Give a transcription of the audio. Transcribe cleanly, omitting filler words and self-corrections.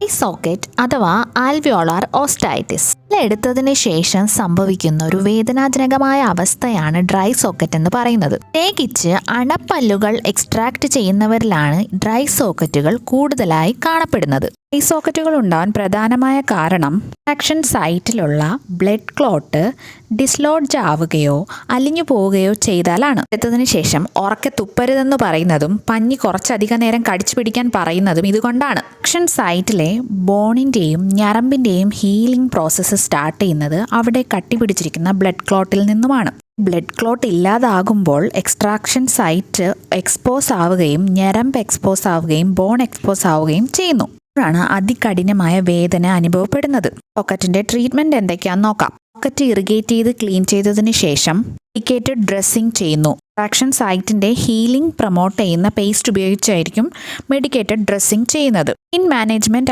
Socket അഥവാ alveolar ഓസ്റ്റൈറ്റിസ് എടുത്തതിന് ശേഷം സംഭവിക്കുന്ന ഒരു വേദനാജനകമായ അവസ്ഥയാണ് ഡ്രൈ സോക്കറ്റ് എന്ന് പറയുന്നത്. പ്രത്യേകിച്ച് അണപ്പല്ലുകൾ എക്സ്ട്രാക്ട് ചെയ്യുന്നവരിലാണ് ഡ്രൈ സോക്കറ്റുകൾ കൂടുതലായി കാണപ്പെടുന്നത്. ഡ്രൈ സോക്കറ്റുകൾ ഉണ്ടാവാൻ പ്രധാനമായ കാരണം ആക്ഷൻ സൈറ്റിലുള്ള ബ്ലഡ് ക്ലോട്ട് ഡിസ്ലോഡ്ജ് ആവുകയോ അലിഞ്ഞു പോവുകയോ ചെയ്താലാണ്. എടുത്തതിന് ശേഷം ഉറക്കെ തുപ്പരുതെന്ന് പറയുന്നതും പഞ്ഞി കുറച്ചധികം നേരം കടിച്ചു പിടിക്കാൻ പറയുന്നതും ഇതുകൊണ്ടാണ്. ആക്ഷൻ സൈറ്റിലെ ബോണിൻ്റെയും ഞരമ്പിൻ്റെയും ഹീലിംഗ് പ്രോസസ്സ് സ്റ്റാർട്ട് ചെയ്യുന്നത് അവിടെ കട്ടിപിടിച്ചിരിക്കുന്ന ബ്ലഡ് ക്ലോട്ടിൽ നിന്നുമാണ്. ബ്ലഡ് ക്ലോട്ട് ഇല്ലാതാകുമ്പോൾ എക്സ്ട്രാക്ഷൻ സൈറ്റ് എക്സ്പോസ് ആവുകയും ഞരമ്പ് എക്സ്പോസ് ആവുകയും ബോൺ എക്സ്പോസ് ആവുകയും ചെയ്യുന്നു. ാണ് അതികഠിനമായ വേദന അനുഭവപ്പെടുന്നത്. സോക്കറ്റിന്റെ ട്രീറ്റ്മെന്റ് എന്തൊക്കെയാണെന്ന് നോക്കാം. സോക്കറ്റ് ഇറിഗേറ്റ് ചെയ്ത് ക്ലീൻ ചെയ്തതിന് ശേഷം മെഡിക്കേറ്റഡ് ഡ്രസ്സിംഗ് ചെയ്യുന്നു. ആക്ഷൻ സൈറ്റിന്റെ ഹീലിംഗ് പ്രൊമോട്ട് ചെയ്യുന്ന പേസ്റ്റ് ഉപയോഗിച്ചായിരിക്കും മെഡിക്കേറ്റഡ് ഡ്രസ്സിംഗ് ചെയ്യുന്നത്. Pain management